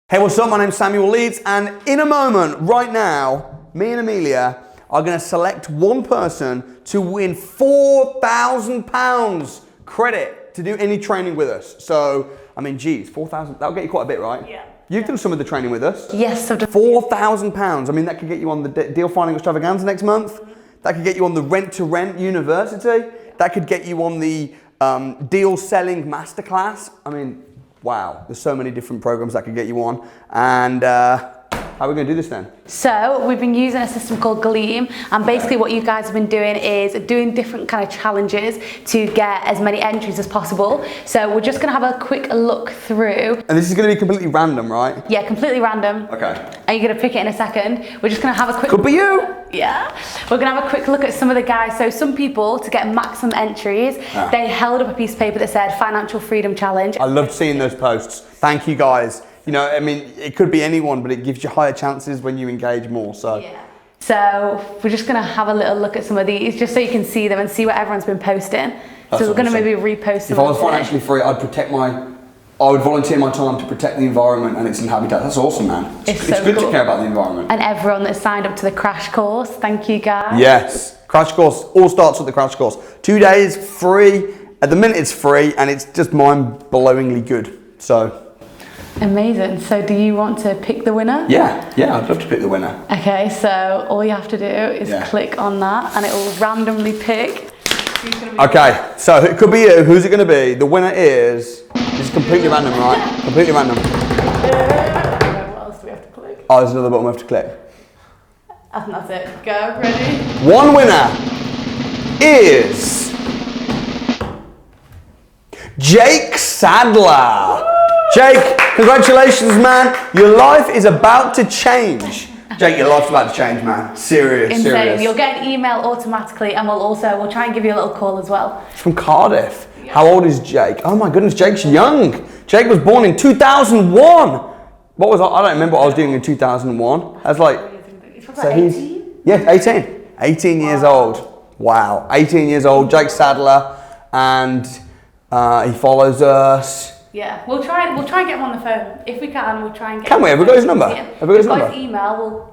Hey, what's up? My name's Samuel Leeds, and in a moment, right now, me and Amelia are going to select one person to win £4,000 credit to do any training with us. So, I mean, geez, 4,000, that'll get you quite a bit, right? Yeah. You've done some of the training with us. Yes, I've done. £4,000. I mean, that could get you on the deal finding extravaganza next month. That could get you on the rent-to-rent university. That could get you on the deal selling masterclass. I mean, wow, there's so many different programs that could get you on. And how are we going to do this then? So we've been using a system called Gleam, and basically what you guys have been doing is doing different kind of challenges to get as many entries as possible. So we're just going to have a quick look through. And this is going to be completely random, right? Yeah, completely random. Okay. Are you going to pick it in a second? We're just going to have a quick... Could be you! Yeah. We're going to have a quick look at some of the guys. So some people, to get maximum entries, they held up a piece of paper that said Financial Freedom Challenge. I loved seeing those posts. Thank you, guys. You know, I mean, it could be anyone, but it gives you higher chances when you engage more, so. Yeah. So we're just gonna have a little look at some of these, just so you can see them and see what everyone's been posting. That's so we're gonna awesome. maybe repost them. If I was financially free, I would volunteer my time to protect the environment and its inhabitants. That's awesome, man. It's so good cool to care about the environment. And everyone that signed up to the crash course, thank you guys. Yes, crash course, all starts with the crash course. 2 days, free. At the minute it's free, and it's just mind-blowingly good, so. Amazing. So do you want to pick the winner? Yeah, I'd love to pick the winner. Okay, so all you have to do is click on that and it will randomly pick. Okay, so it could be you. Who's it going to be? The winner is... This is completely random, right? Completely random. What else do we have to click? Oh, there's another button we have to click. And that's it. Go, ready? One winner is... Jake Sadler. Jake, congratulations, man. Your life is about to change. Jake, your life's about to change, man. Serious. Insane. You'll get an email automatically, and we'll try and give you a little call as well. From Cardiff. Yeah. How old is Jake? Oh my goodness, Jake's young. Jake was born in 2001. What was I don't remember what I was doing in 2001. I was like, so he's 18? Yeah, 18. 18 years old. Wow, 18 years old. Jake Sadler, and he follows us. Yeah, we'll try and get him on the phone if we can. We'll try and get. Can we? Have we got his number? Have we got his number? His email. We'll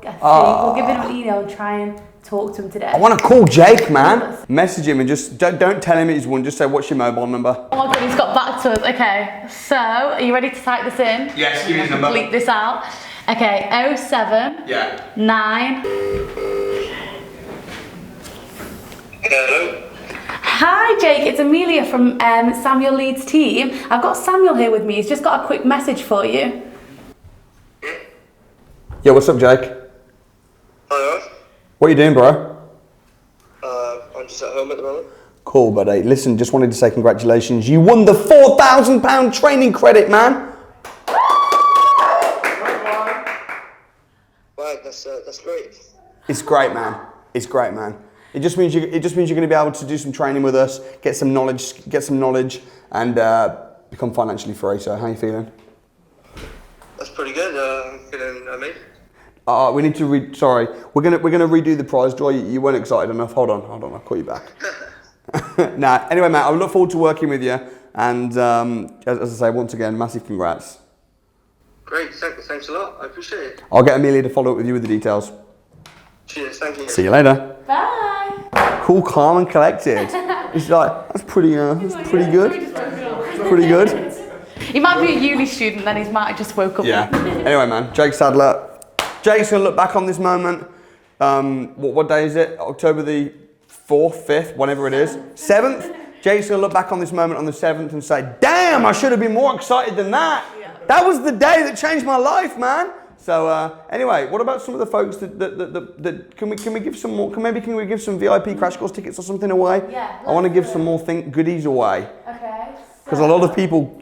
give him an email and try and talk to him today. I want to call Jake, man. Message him and just don't tell him he's won. Just say, what's your mobile number? Oh my god, he's got back to us. Okay, so are you ready to type this in? Yes, give me his number. Bleep this out. Okay, 07 9. Hello. Hi Jake, it's Amelia from Samuel Leeds' team. I've got Samuel here with me. He's just got a quick message for you. Yeah, what's up, Jake? Hello. What are you doing, bro? I'm just at home at the moment. Cool, buddy. Listen, just wanted to say congratulations. You won the £4,000 training credit, man. Wow, that's great. It's great, man. It's great, man. It just means you're going to be able to do some training with us, get some knowledge, and become financially free. So, how are you feeling? That's pretty good. I'm feeling amazing. We need to Sorry, we're gonna redo the prize draw. You weren't excited enough. Hold on. I'll call you back. Nah. Anyway, Matt, I look forward to working with you. And as I say, once again, massive congrats. Great. Thanks a lot. I appreciate it. I'll get Amelia to follow up with you with the details. Cheers. Thank you. See you later. Bye. Cool, calm, and collected. It's like that's pretty good. It's pretty good. He might be a uni student, then he might have just woke up. Yeah. Anyway, man, Jake Sadler. Jake's gonna look back on this moment. What day is it? October the 4th, 5th, whatever it is. 7th. Jake's gonna look back on this moment on the 7th and say, "Damn, I should have been more excited than that. That was the day that changed my life, man." So anyway, what about some of the folks that can we give some more? Can we give some VIP crash course tickets or something away? Yeah. I want to give some more goodies away. Okay. Because a lot of people,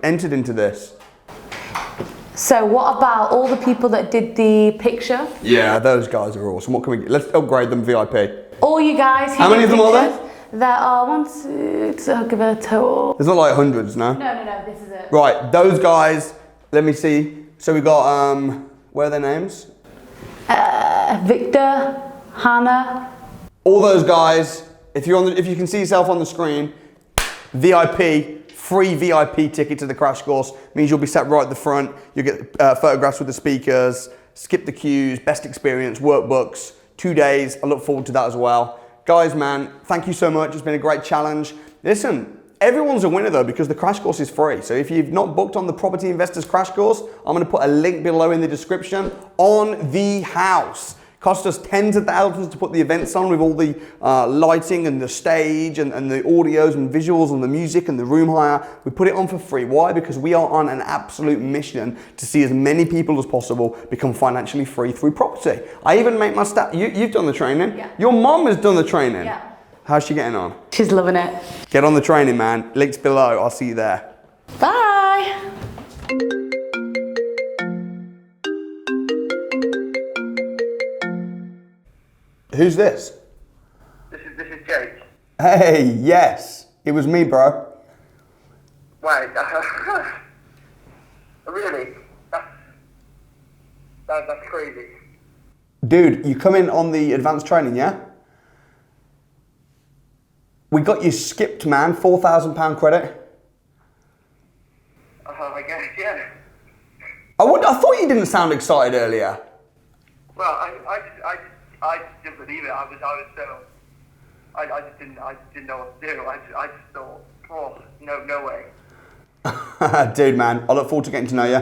entered into this. So what about all the people that did the picture? Yeah, those guys are awesome. What can we get? Let's upgrade them VIP. All you guys. How many of them are there? There are 1, 2, so I'll give it a total. There's not like hundreds, no? No, this is it. Right, those guys. Let me see. So we got where are their names? Victor, Hannah. All those guys. If you can see yourself on the screen, VIP free VIP ticket to the crash course. Means you'll be sat right at the front. You'll get photographs with the speakers, skip the queues, best experience, workbooks, 2 days. I look forward to that as well. Guys, man, thank you so much. It's been a great challenge. Listen, everyone's a winner though because the crash course is free. So if you've not booked on the Property Investors Crash Course, I'm going to put a link below in the description on the house. Cost us tens of thousands to put the events on with all the lighting and the stage and the audios and visuals and the music and the room hire. We put it on for free. Why? Because we are on an absolute mission to see as many people as possible become financially free through property. I even make my staff, you've done the training. Yeah. Your mom has done the training. Yeah. How's she getting on? She's loving it. Get on the training, man. Links below. I'll see you there. Bye. This Who's this? is Jake. Hey, yes. It was me, bro. Wait, really? That's crazy. Dude, you come in on the advanced training, yeah? We got you skipped, man. £4,000 credit. I guess, yeah. I thought you didn't sound excited earlier. Well, I just didn't believe it. I just didn't know what to do. I just thought, oh, no way. Dude, man, I look forward to getting to know you.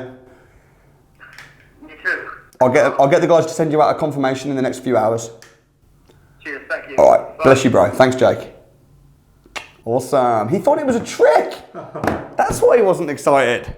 Me too. I'll get the guys to send you out a confirmation in the next few hours. Cheers, thank you. All right, Bye. bless you, bro. Thanks, Jake. Awesome. He thought it was a trick. That's why he wasn't excited.